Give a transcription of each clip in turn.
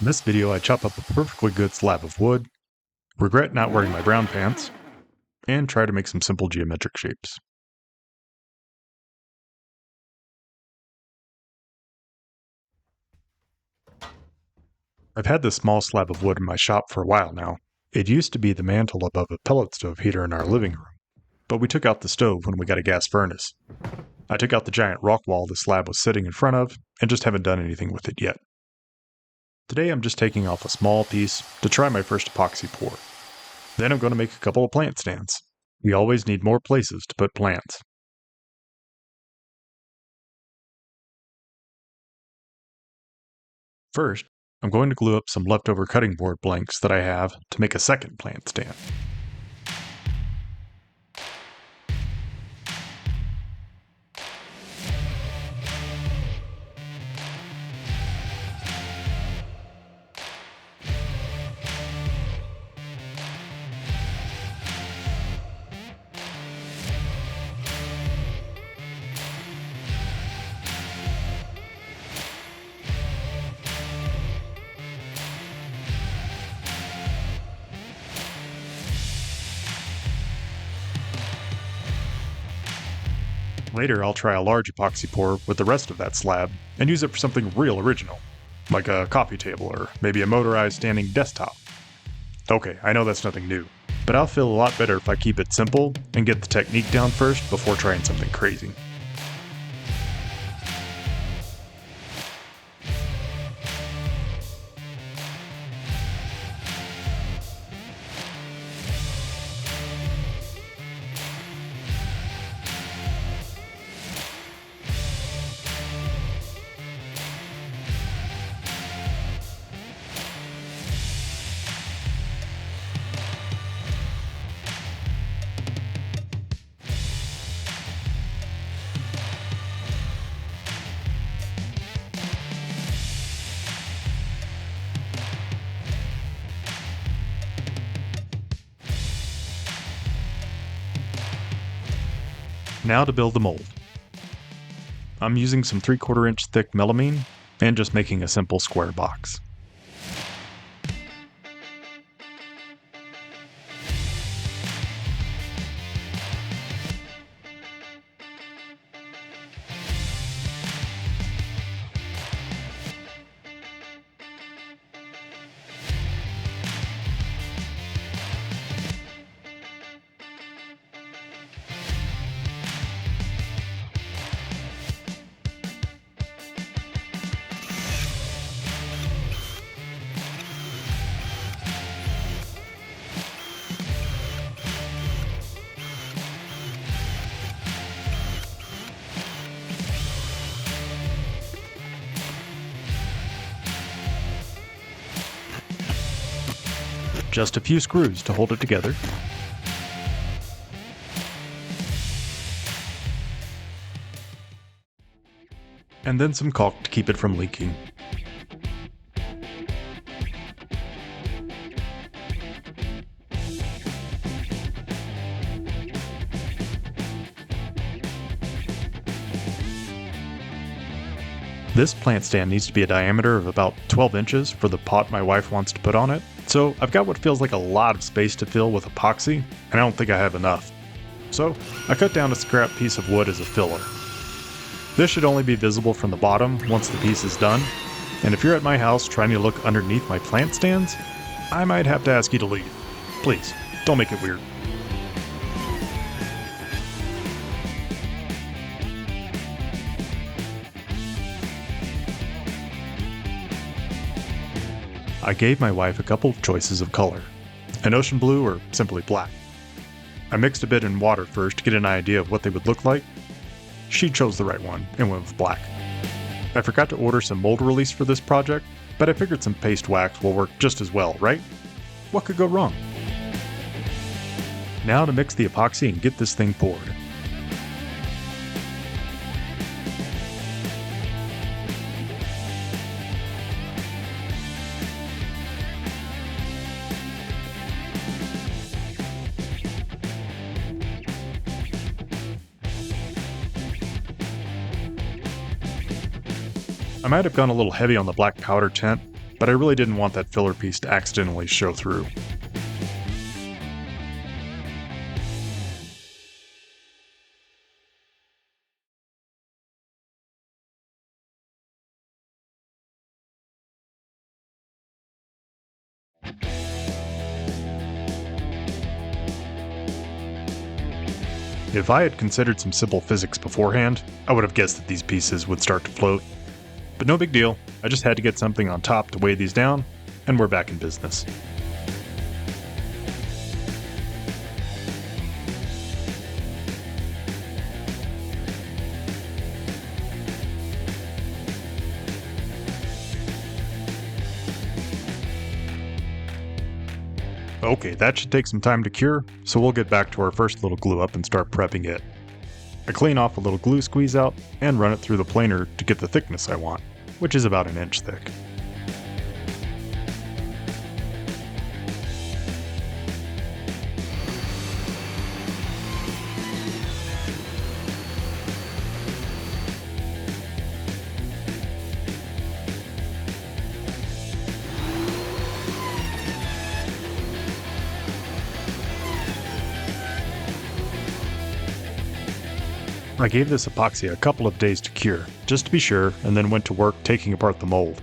In this video, I chop up a perfectly good slab of wood, regret not wearing my brown pants, and try to make some simple geometric shapes. I've had this small slab of wood in my shop for a while now. It used to be the mantle above a pellet stove heater in our living room, but we took out the stove when we got a gas furnace. I took out the giant rock wall the slab was sitting in front of, and just haven't done anything with it yet. Today I'm just taking off a small piece to try my first epoxy pour. Then I'm going to make a couple of plant stands. We always need more places to put plants. First, I'm going to glue up some leftover cutting board blanks that I have to make a second plant stand. Later, I'll try a large epoxy pour with the rest of that slab and use it for something real original, like a coffee table or maybe a motorized standing desktop. Okay, I know that's nothing new, but I'll feel a lot better if I keep it simple and get the technique down first before trying something crazy. Now to build the mold. I'm using some 3/4 inch thick melamine and just making a simple square box. Just a few screws to hold it together. And then some caulk to keep it from leaking. This plant stand needs to be a diameter of about 12 inches for the pot my wife wants to put on it. So I've got what feels like a lot of space to fill with epoxy, and I don't think I have enough. So I cut down a scrap piece of wood as a filler. This should only be visible from the bottom once the piece is done, and if you're at my house trying to look underneath my plant stands, I might have to ask you to leave. Please, don't make it weird. I gave my wife a couple of choices of color, an ocean blue or simply black. I mixed a bit in water first to get an idea of what they would look like. She chose the right one and went with black. I forgot to order some mold release for this project, but I figured some paste wax will work just as well, right? What could go wrong? Now to mix the epoxy and get this thing poured. I might have gone a little heavy on the black powder tint, but I really didn't want that filler piece to accidentally show through. If I had considered some simple physics beforehand, I would have guessed that these pieces would start to float. But no big deal, I just had to get something on top to weigh these down, and we're back in business. Okay, that should take some time to cure, so we'll get back to our first little glue up and start prepping it. I clean off a little glue squeeze out and run it through the planer to get the thickness I want, which is about 1 inch thick. I gave this epoxy a couple of days to cure, just to be sure, and then went to work taking apart the mold.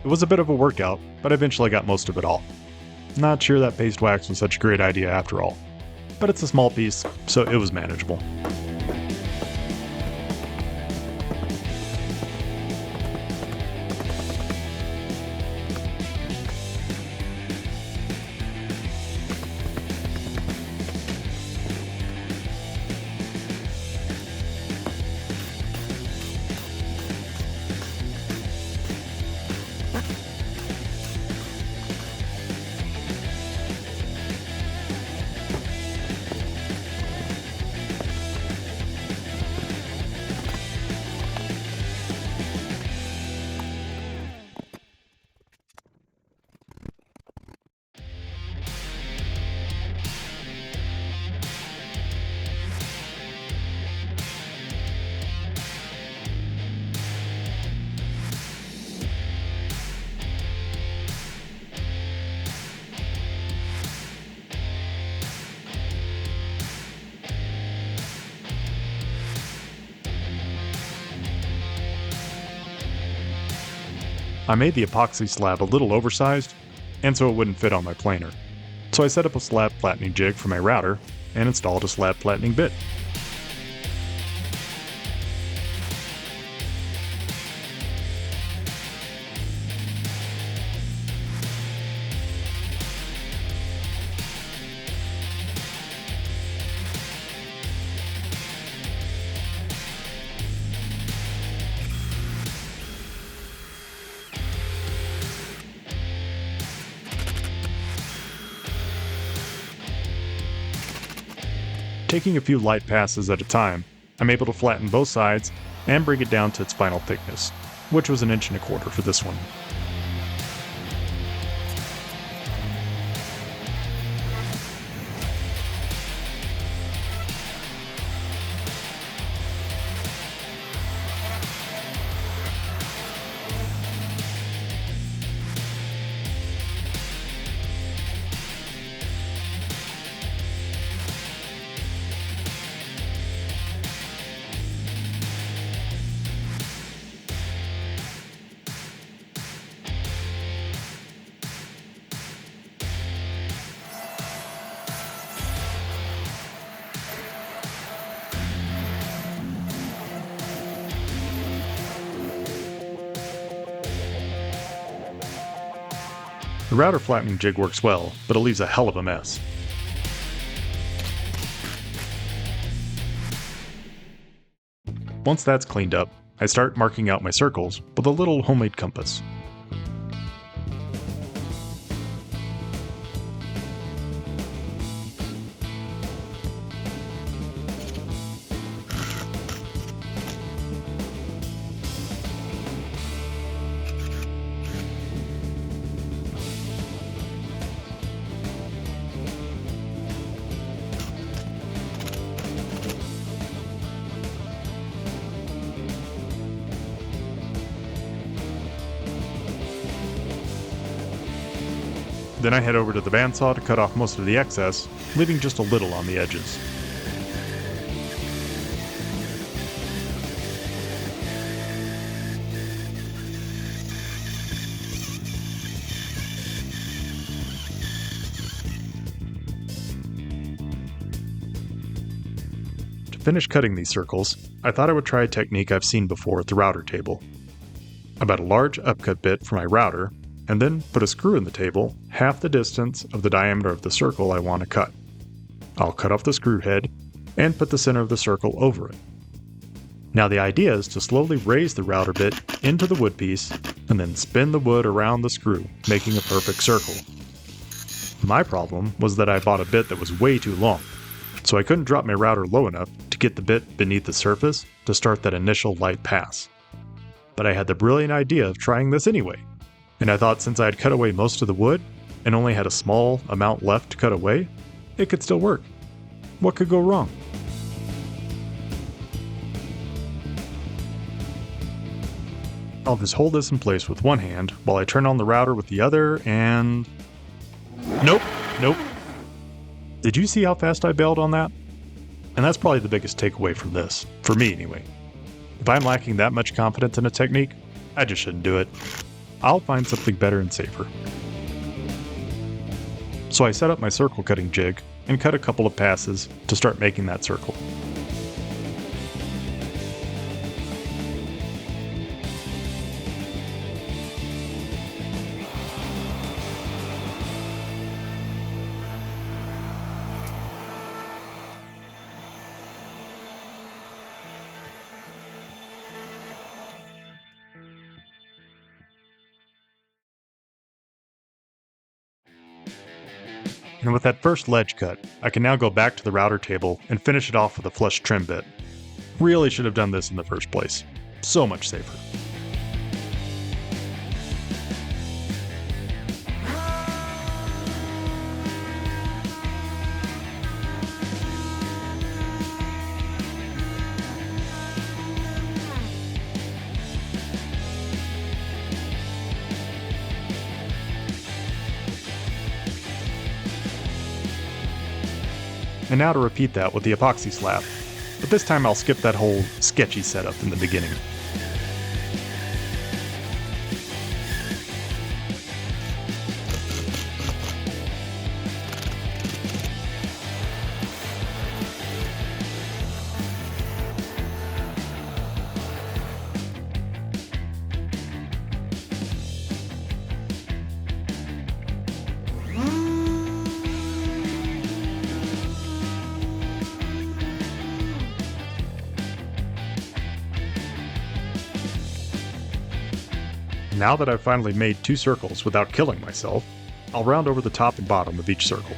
It was a bit of a workout, but I eventually got most of it off. Not sure that paste wax was such a great idea after all, but it's a small piece, so it was manageable. I made the epoxy slab a little oversized, and so it wouldn't fit on my planer. So I set up a slab flattening jig for my router and installed a slab flattening bit. Taking a few light passes at a time, I'm able to flatten both sides and bring it down to its final thickness, which was 1.25 inches for this one. The router flattening jig works well, but it leaves a hell of a mess. Once that's cleaned up, I start marking out my circles with a little homemade compass. Then I head over to the bandsaw to cut off most of the excess, leaving just a little on the edges. To finish cutting these circles, I thought I would try a technique I've seen before at the router table. I bought a large upcut bit for my router, and then put a screw in the table half the distance of the diameter of the circle I want to cut. I'll cut off the screw head and put the center of the circle over it. Now the idea is to slowly raise the router bit into the wood piece and then spin the wood around the screw, making a perfect circle. My problem was that I bought a bit that was way too long, so I couldn't drop my router low enough to get the bit beneath the surface to start that initial light pass. But I had the brilliant idea of trying this anyway. And I thought since I had cut away most of the wood and only had a small amount left to cut away, it could still work. What could go wrong? I'll just hold this in place with one hand while I turn on the router with the other and... Nope. Did you see how fast I bailed on that? And that's probably the biggest takeaway from this, for me anyway. If I'm lacking that much confidence in a technique, I just shouldn't do it. I'll find something better and safer. So I set up my circle cutting jig and cut a couple of passes to start making that circle. And with that first ledge cut, I can now go back to the router table and finish it off with a flush trim bit. Really should have done this in the first place. So much safer. And now to repeat that with the epoxy slab, but this time I'll skip that whole sketchy setup in the beginning. Now that I've finally made 2 circles without killing myself, I'll round over the top and bottom of each circle.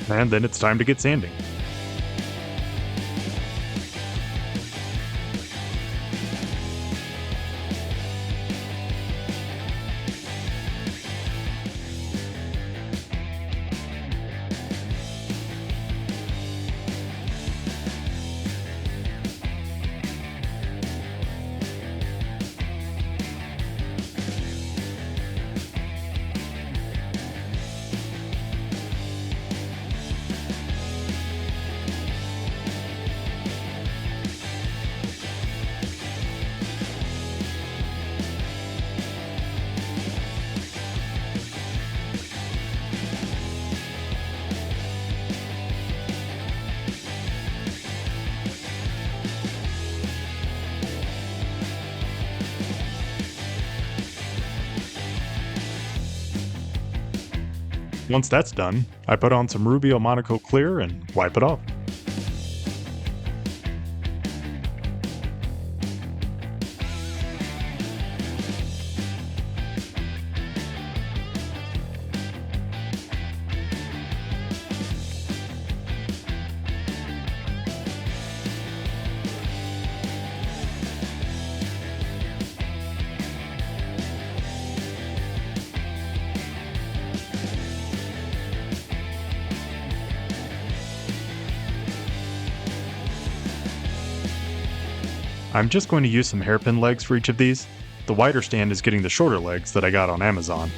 And then it's time to get sanding. Once that's done, I put on some Rubio Monocoat clear and wipe it off. I'm just going to use some hairpin legs for each of these. The wider stand is getting the shorter legs that I got on Amazon.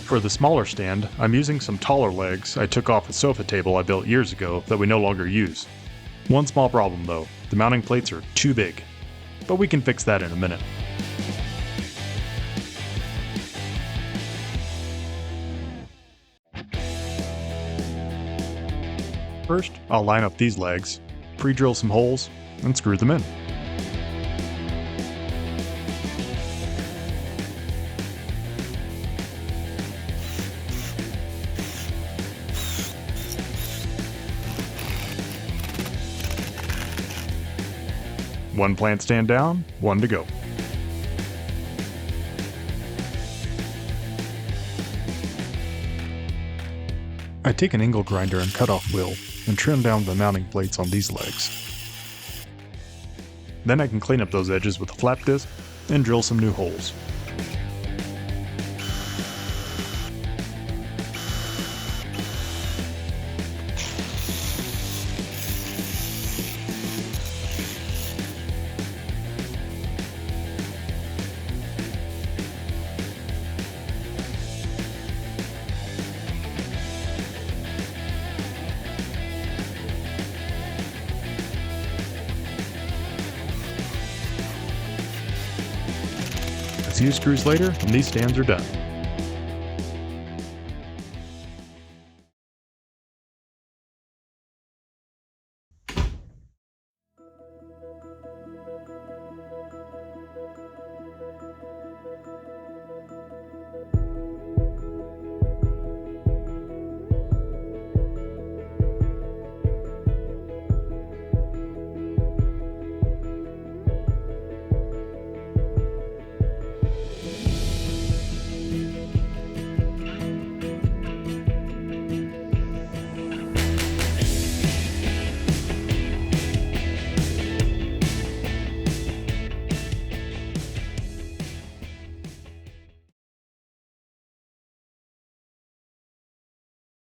For the smaller stand, I'm using some taller legs I took off a sofa table I built years ago that we no longer use. One small problem though, the mounting plates are too big. But we can fix that in a minute. First, I'll line up these legs, pre-drill some holes, and screw them in. One plant stand down, one to go. I take an angle grinder and cutoff wheel and trim down the mounting plates on these legs. Then I can clean up those edges with a flap disc and drill some new holes. A few screws later, and these stands are done.